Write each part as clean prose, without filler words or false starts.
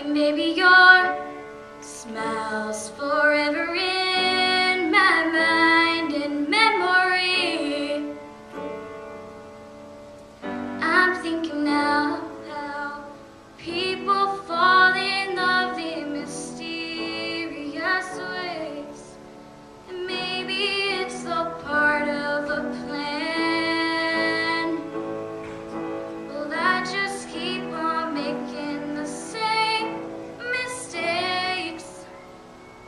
Maybe your smile's forever in my mind and memory. I'm thinking now how people fall in love in mysterious ways, and maybe it's all part of a plan. Well, I just keep on making the same mistakes,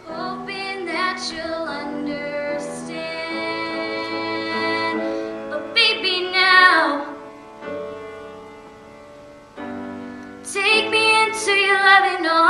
hoping that you'll understand. But baby, now take me into your loving arms.